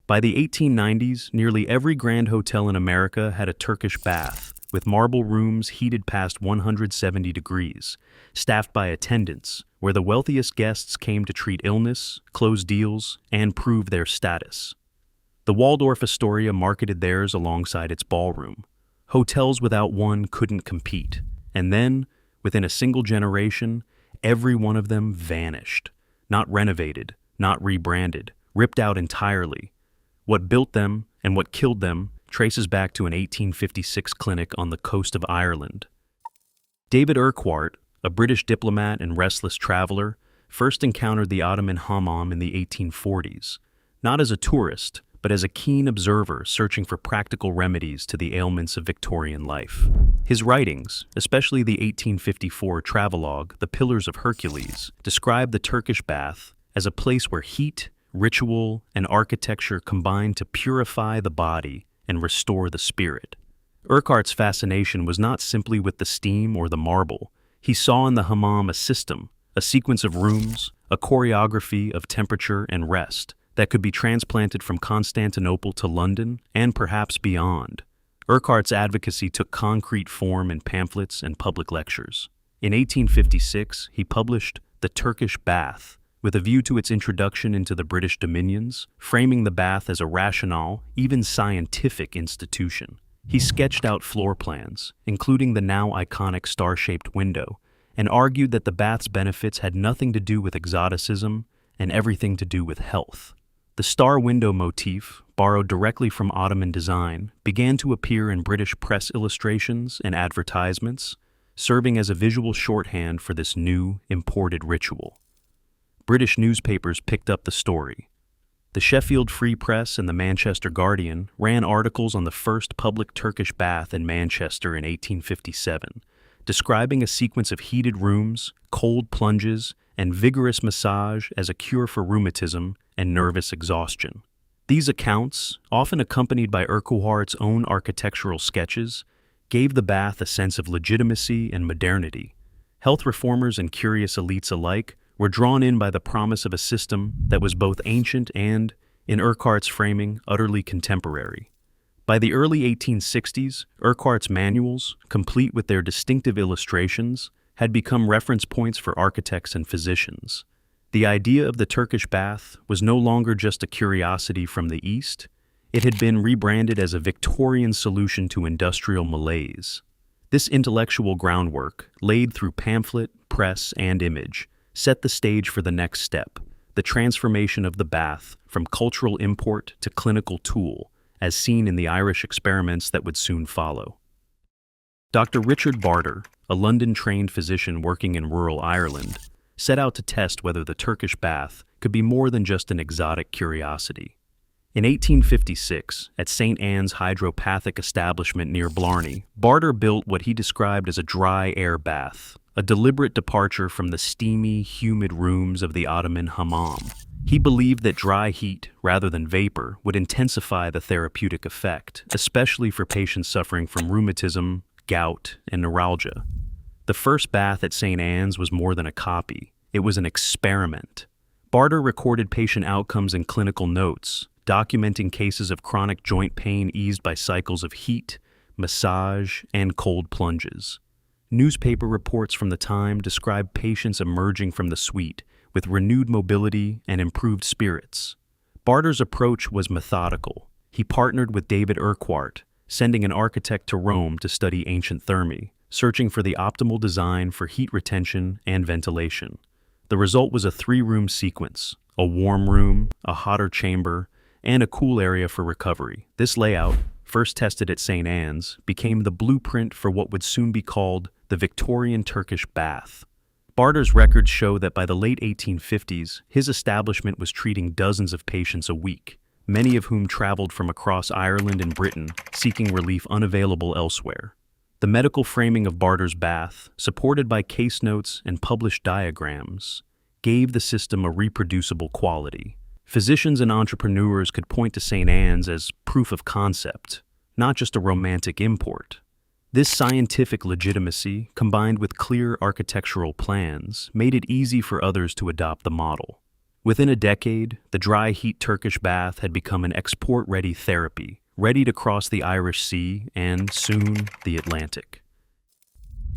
By the 1890s, nearly every grand hotel in America had a Turkish bath, with marble rooms heated past 170 degrees, staffed by attendants, where the wealthiest guests came to treat illness, close deals, and prove their status. The Waldorf Astoria marketed theirs alongside its ballroom. Hotels without one couldn't compete. And then, within a single generation, every one of them vanished. Not renovated, not rebranded, ripped out entirely. What built them and what killed them traces back to an 1856 clinic on the coast of Ireland. David Urquhart, a British diplomat and restless traveler, first encountered the Ottoman hammam in the 1840s, not as a tourist, but as a keen observer searching for practical remedies to the ailments of Victorian life. His writings, especially the 1854 travelogue, The Pillars of Hercules, describe the Turkish bath as a place where heat, ritual, and architecture combine to purify the body and restore the spirit. Urquhart's fascination was not simply with the steam or the marble. He saw in the hammam a system, a sequence of rooms, a choreography of temperature and rest that could be transplanted from Constantinople to London and perhaps beyond. Urquhart's advocacy took concrete form in pamphlets and public lectures. In 1856, he published The Turkish Bath, with a view to its introduction into the British dominions, framing the bath as a rational, even scientific institution. He sketched out floor plans, including the now iconic star-shaped window, and argued that the bath's benefits had nothing to do with exoticism and everything to do with health. The star window motif, borrowed directly from Ottoman design, began to appear in British press illustrations and advertisements, serving as a visual shorthand for this new, imported ritual. British newspapers picked up the story. The Sheffield Free Press and the Manchester Guardian ran articles on the first public Turkish bath in Manchester in 1857, describing a sequence of heated rooms, cold plunges, and vigorous massage as a cure for rheumatism and nervous exhaustion. These accounts, often accompanied by Urquhart's own architectural sketches, gave the bath a sense of legitimacy and modernity. Health reformers and curious elites alike were drawn in by the promise of a system that was both ancient and, in Urquhart's framing, utterly contemporary. By the early 1860s, Urquhart's manuals, complete with their distinctive illustrations, had become reference points for architects and physicians. The idea of the Turkish bath was no longer just a curiosity from the East. It had been rebranded as a Victorian solution to industrial malaise. This intellectual groundwork, laid through pamphlet, press, and image, set the stage for the next step, the transformation of the bath from cultural import to clinical tool, as seen in the Irish experiments that would soon follow. Dr. Richard Barter, a London-trained physician working in rural Ireland, set out to test whether the Turkish bath could be more than just an exotic curiosity. In 1856, at St. Anne's Hydropathic Establishment near Blarney, Barter built what he described as a dry air bath, a deliberate departure from the steamy, humid rooms of the Ottoman hammam. He believed that dry heat, rather than vapor, would intensify the therapeutic effect, especially for patients suffering from rheumatism, gout, and neuralgia. The first bath at St. Anne's was more than a copy. It was an experiment. Barter recorded patient outcomes in clinical notes, documenting cases of chronic joint pain eased by cycles of heat, massage, and cold plunges. Newspaper reports from the time described patients emerging from the suite with renewed mobility and improved spirits. Barter's approach was methodical. He partnered with David Urquhart, sending an architect to Rome to study ancient thermy, searching for the optimal design for heat retention and ventilation. The result was a 3-room sequence: a warm room, a hotter chamber, and a cool area for recovery. This layout, first tested at St. Anne's, became the blueprint for what would soon be called the Victorian Turkish bath. Barter's records show that by the late 1850s, his establishment was treating dozens of patients a week, many of whom traveled from across Ireland and Britain, seeking relief unavailable elsewhere. The medical framing of Barter's bath, supported by case notes and published diagrams, gave the system a reproducible quality. Physicians and entrepreneurs could point to St. Anne's as proof of concept, not just a romantic import. This scientific legitimacy, combined with clear architectural plans, made it easy for others to adopt the model. Within a decade, the dry heat Turkish bath had become an export-ready therapy, ready to cross the Irish Sea and, soon, the Atlantic.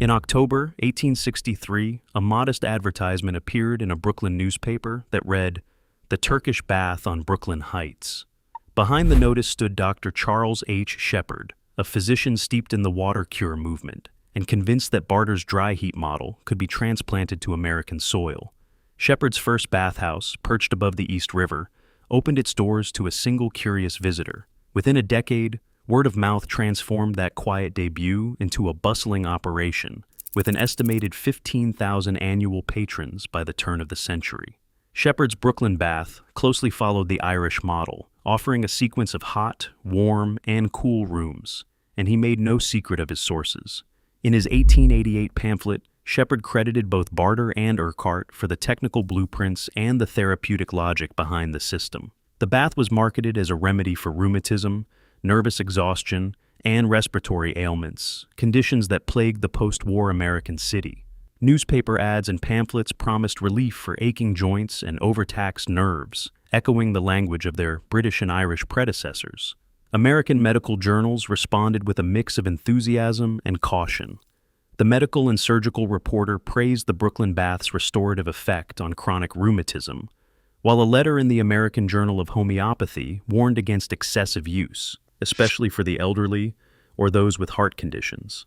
In October 1863, a modest advertisement appeared in a Brooklyn newspaper that read, "The Turkish Bath on Brooklyn Heights." Behind the notice stood Dr. Charles H. Shepard, a physician steeped in the water cure movement, and convinced that Barter's dry heat model could be transplanted to American soil. Shepard's first bathhouse, perched above the East River, opened its doors to a single curious visitor. Within a decade, word of mouth transformed that quiet debut into a bustling operation, with an estimated 15,000 annual patrons by the turn of the century. Shepard's Brooklyn bath closely followed the Irish model, offering a sequence of hot, warm, and cool rooms, and he made no secret of his sources. In his 1888 pamphlet, Shepard credited both Barter and Urquhart for the technical blueprints and the therapeutic logic behind the system. The bath was marketed as a remedy for rheumatism, nervous exhaustion, and respiratory ailments, conditions that plagued the post-war American city. Newspaper ads and pamphlets promised relief for aching joints and overtaxed nerves, echoing the language of their British and Irish predecessors. American medical journals responded with a mix of enthusiasm and caution. The Medical and Surgical Reporter praised the Brooklyn bath's restorative effect on chronic rheumatism, while a letter in the American Journal of Homeopathy warned against excessive use, especially for the elderly or those with heart conditions.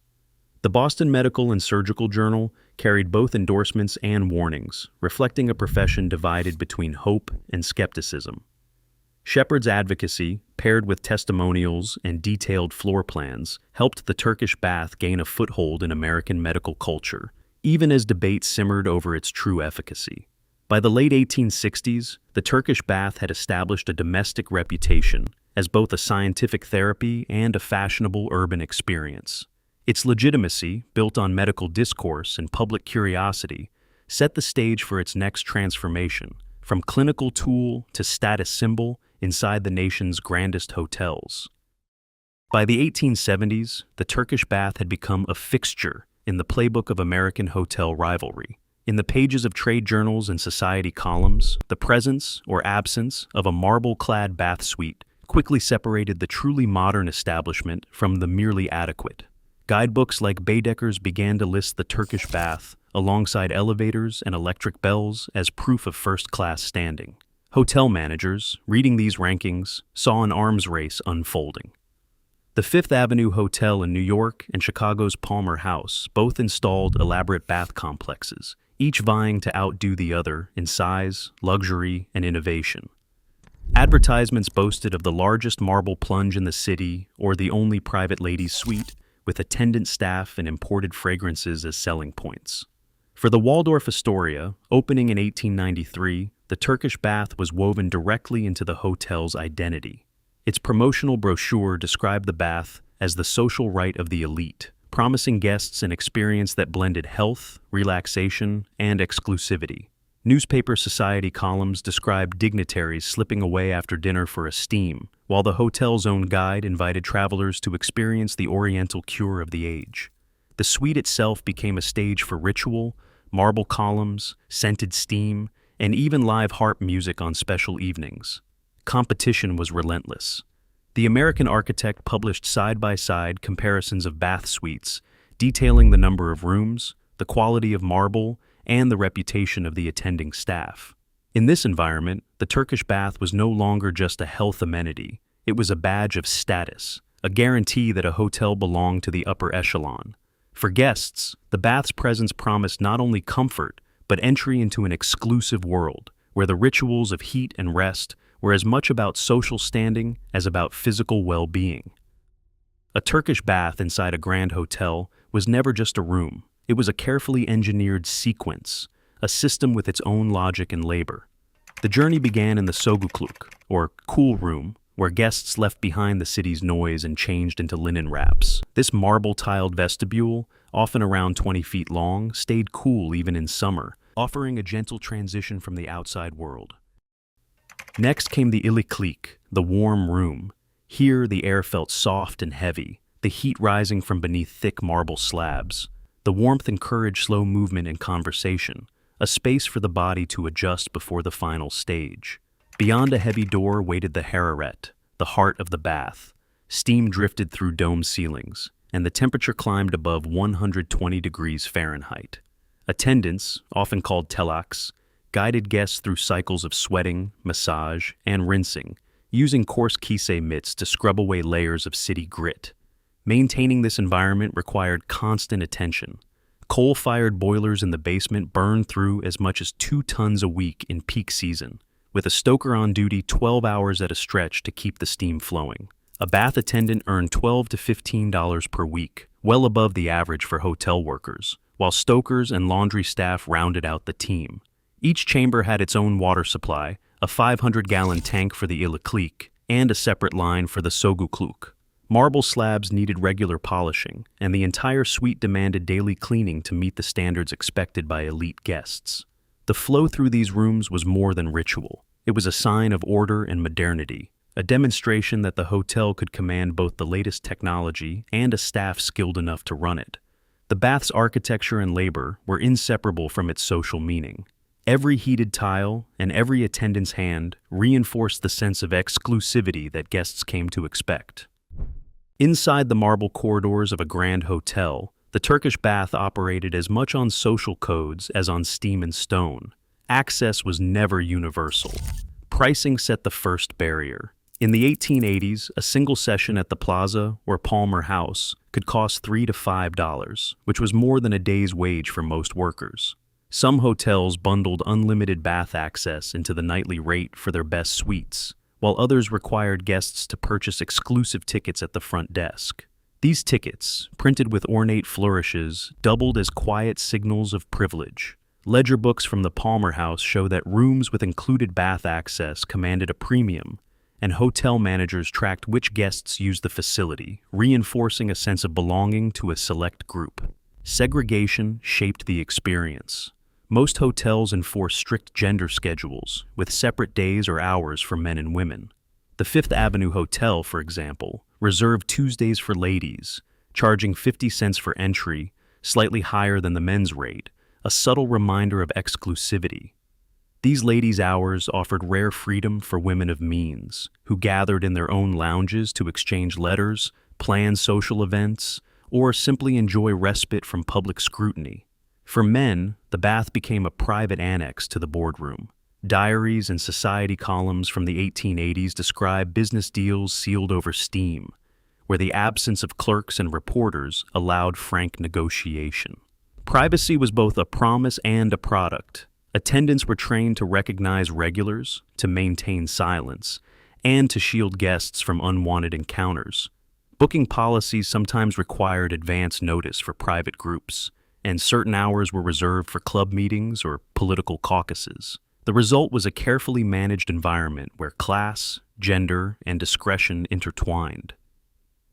The Boston Medical and Surgical Journal carried both endorsements and warnings, reflecting a profession divided between hope and skepticism. Shepard's advocacy, paired with testimonials and detailed floor plans, helped the Turkish bath gain a foothold in American medical culture, even as debate simmered over its true efficacy. By the late 1860s, the Turkish bath had established a domestic reputation as both a scientific therapy and a fashionable urban experience. Its legitimacy, built on medical discourse and public curiosity, set the stage for its next transformation, from clinical tool to status symbol inside the nation's grandest hotels. By the 1870s, the Turkish bath had become a fixture in the playbook of American hotel rivalry. In the pages of trade journals and society columns, the presence or absence of a marble-clad bath suite quickly separated the truly modern establishment from the merely adequate. Guidebooks like Baedeker's began to list the Turkish bath alongside elevators and electric bells as proof of first-class standing. Hotel managers, reading these rankings, saw an arms race unfolding. The Fifth Avenue Hotel in New York and Chicago's Palmer House both installed elaborate bath complexes, each vying to outdo the other in size, luxury, and innovation. Advertisements boasted of the largest marble plunge in the city or the only private ladies' suite, with attendant staff and imported fragrances as selling points. For the Waldorf Astoria, opening in 1893, the Turkish bath was woven directly into the hotel's identity. Its promotional brochure described the bath as the social rite of the elite, promising guests an experience that blended health, relaxation, and exclusivity. Newspaper society columns described dignitaries slipping away after dinner for a steam, while the hotel's own guide invited travelers to experience the oriental cure of the age. The suite itself became a stage for ritual, marble columns, scented steam, and even live harp music on special evenings. Competition was relentless. The American architect published side-by-side comparisons of bath suites, detailing the number of rooms, the quality of marble, and the reputation of the attending staff. In this environment, the Turkish bath was no longer just a health amenity. It was a badge of status, a guarantee that a hotel belonged to the upper echelon. For guests, the bath's presence promised not only comfort, but entry into an exclusive world, where the rituals of heat and rest were as much about social standing as about physical well-being. A Turkish bath inside a grand hotel was never just a room. It was a carefully engineered sequence, a system with its own logic and labor. The journey began in the Sogukluk, or cool room, where guests left behind the city's noise and changed into linen wraps. This marble-tiled vestibule, often around 20 feet long, stayed cool even in summer, offering a gentle transition from the outside world. Next came the iliklik, the warm room. Here the air felt soft and heavy, the heat rising from beneath thick marble slabs. The warmth encouraged slow movement and conversation, a space for the body to adjust before the final stage. Beyond a heavy door waited the harem, the heart of the bath. Steam drifted through dome ceilings, and the temperature climbed above 120 degrees Fahrenheit. Attendants, often called telaks, guided guests through cycles of sweating, massage, and rinsing, using coarse kise mitts to scrub away layers of city grit. Maintaining this environment required constant attention. Coal-fired boilers in the basement burned through as much as 2 tons a week in peak season, with a stoker on duty 12 hours at a stretch to keep the steam flowing. A bath attendant earned $12 to $15 per week, well above the average for hotel workers, while stokers and laundry staff rounded out the team. Each chamber had its own water supply, a 500-gallon tank for the iliklik, and a separate line for the sogukluk. Marble slabs needed regular polishing, and the entire suite demanded daily cleaning to meet the standards expected by elite guests. The flow through these rooms was more than ritual. It was a sign of order and modernity, a demonstration that the hotel could command both the latest technology and a staff skilled enough to run it. The bath's architecture and labor were inseparable from its social meaning. Every heated tile and every attendant's hand reinforced the sense of exclusivity that guests came to expect. Inside the marble corridors of a grand hotel, the Turkish bath operated as much on social codes as on steam and stone. Access was never universal. Pricing set the first barrier. In the 1880s, a single session at the Plaza or Palmer House could cost $3 to $5, which was more than a day's wage for most workers. Some hotels bundled unlimited bath access into the nightly rate for their best suites, while others required guests to purchase exclusive tickets at the front desk. These tickets, printed with ornate flourishes, doubled as quiet signals of privilege. Ledger books from the Palmer House show that rooms with included bath access commanded a premium, and hotel managers tracked which guests used the facility, reinforcing a sense of belonging to a select group. Segregation shaped the experience. Most hotels enforce strict gender schedules, with separate days or hours for men and women. The Fifth Avenue Hotel, for example, reserved Tuesdays for ladies, charging 50 cents for entry, slightly higher than the men's rate, a subtle reminder of exclusivity. These ladies' hours offered rare freedom for women of means, who gathered in their own lounges to exchange letters, plan social events, or simply enjoy respite from public scrutiny. For men, the bath became a private annex to the boardroom. Diaries and society columns from the 1880s describe business deals sealed over steam, where the absence of clerks and reporters allowed frank negotiation. Privacy was both a promise and a product. Attendants were trained to recognize regulars, to maintain silence, and to shield guests from unwanted encounters. Booking policies sometimes required advance notice for private groups, and certain hours were reserved for club meetings or political caucuses. The result was a carefully managed environment where class, gender, and discretion intertwined.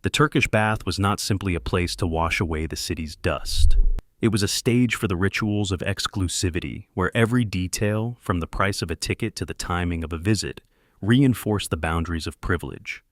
The Turkish bath was not simply a place to wash away the city's dust. It was a stage for the rituals of exclusivity, where every detail, from the price of a ticket to the timing of a visit, reinforced the boundaries of privilege.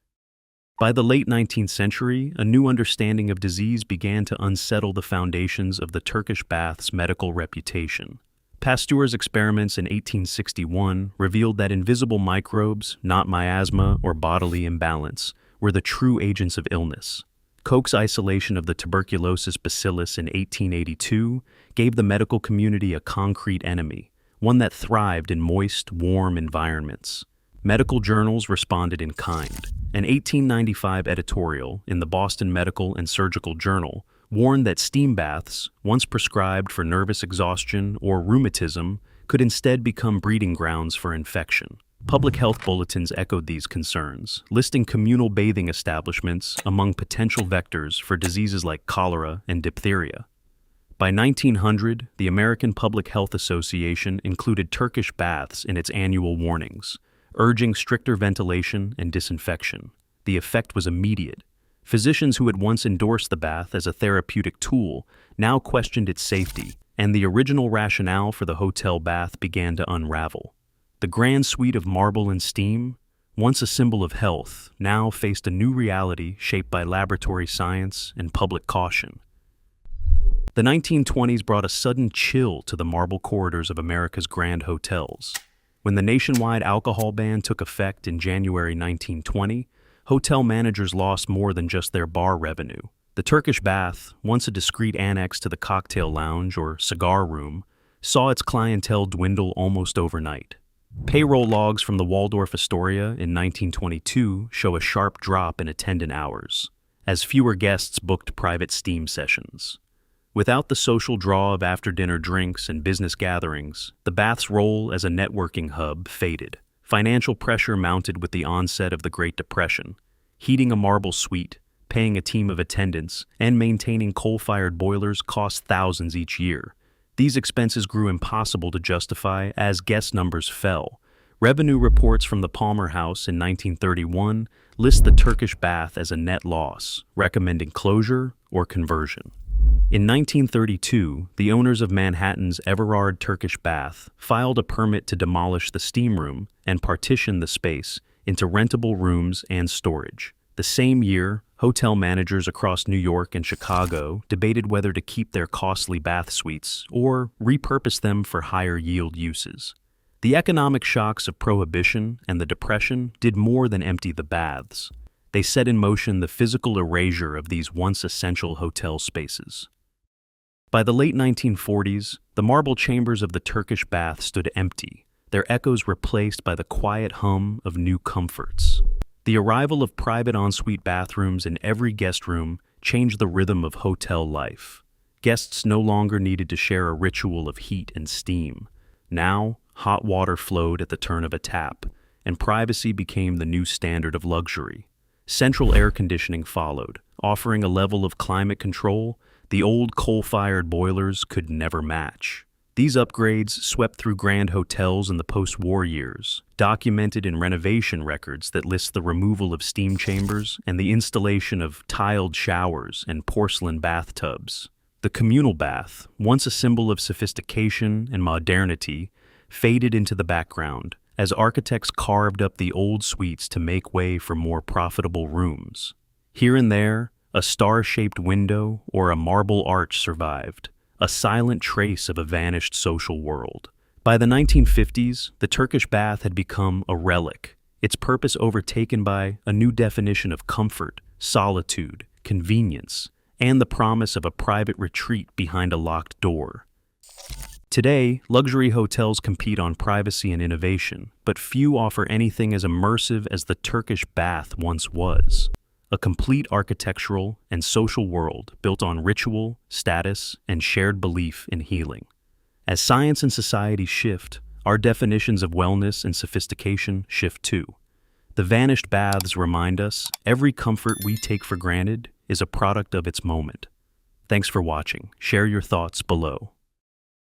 By the late 19th century, a new understanding of disease began to unsettle the foundations of the Turkish bath's medical reputation. Pasteur's experiments in 1861 revealed that invisible microbes, not miasma or bodily imbalance, were the true agents of illness. Koch's isolation of the tuberculosis bacillus in 1882 gave the medical community a concrete enemy, one that thrived in moist, warm environments. Medical journals responded in kind. An 1895 editorial in the Boston Medical and Surgical Journal warned that steam baths, once prescribed for nervous exhaustion or rheumatism, could instead become breeding grounds for infection. Public health bulletins echoed these concerns, listing communal bathing establishments among potential vectors for diseases like cholera and diphtheria. By 1900, the American Public Health Association included Turkish baths in its annual warnings, urging stricter ventilation and disinfection. The effect was immediate. Physicians who had once endorsed the bath as a therapeutic tool now questioned its safety, and the original rationale for the hotel bath began to unravel. The grand suite of marble and steam, once a symbol of health, now faced a new reality shaped by laboratory science and public caution. The 1920s brought a sudden chill to the marble corridors of America's grand hotels. When the nationwide alcohol ban took effect in January 1920, hotel managers lost more than just their bar revenue. The Turkish bath, once a discreet annex to the cocktail lounge or cigar room, saw its clientele dwindle almost overnight. Payroll logs from the Waldorf Astoria in 1922 show a sharp drop in attendant hours, as fewer guests booked private steam sessions. Without the social draw of after-dinner drinks and business gatherings, the bath's role as a networking hub faded. Financial pressure mounted with the onset of the Great Depression. Heating a marble suite, paying a team of attendants, and maintaining coal-fired boilers cost thousands each year. These expenses grew impossible to justify as guest numbers fell. Revenue reports from the Palmer House in 1931 list the Turkish bath as a net loss, recommending closure or conversion. In 1932, the owners of Manhattan's Everard Turkish Bath filed a permit to demolish the steam room and partition the space into rentable rooms and storage. The same year, hotel managers across New York and Chicago debated whether to keep their costly bath suites or repurpose them for higher-yield uses. The economic shocks of Prohibition and the Depression did more than empty the baths. They set in motion the physical erasure of these once essential hotel spaces. By the late 1940s, the marble chambers of the Turkish bath stood empty, their echoes replaced by the quiet hum of new comforts. The arrival of private ensuite bathrooms in every guest room changed the rhythm of hotel life. Guests no longer needed to share a ritual of heat and steam. Now, hot water flowed at the turn of a tap, and privacy became the new standard of luxury. Central air conditioning followed, offering a level of climate control the old coal-fired boilers could never match. These upgrades swept through grand hotels in the post-war years, documented in renovation records that list the removal of steam chambers and the installation of tiled showers and porcelain bathtubs. The communal bath, once a symbol of sophistication and modernity, faded into the background as architects carved up the old suites to make way for more profitable rooms. Here and there, a star-shaped window or a marble arch survived, a silent trace of a vanished social world. By the 1950s, the Turkish bath had become a relic, its purpose overtaken by a new definition of comfort, solitude, convenience, and the promise of a private retreat behind a locked door. Today, luxury hotels compete on privacy and innovation, but few offer anything as immersive as the Turkish bath once was. A complete architectural and social world built on ritual, status, and shared belief in healing. As science and society shift, our definitions of wellness and sophistication shift too. The vanished baths remind us every comfort we take for granted is a product of its moment. Thanks for watching. Share your thoughts below.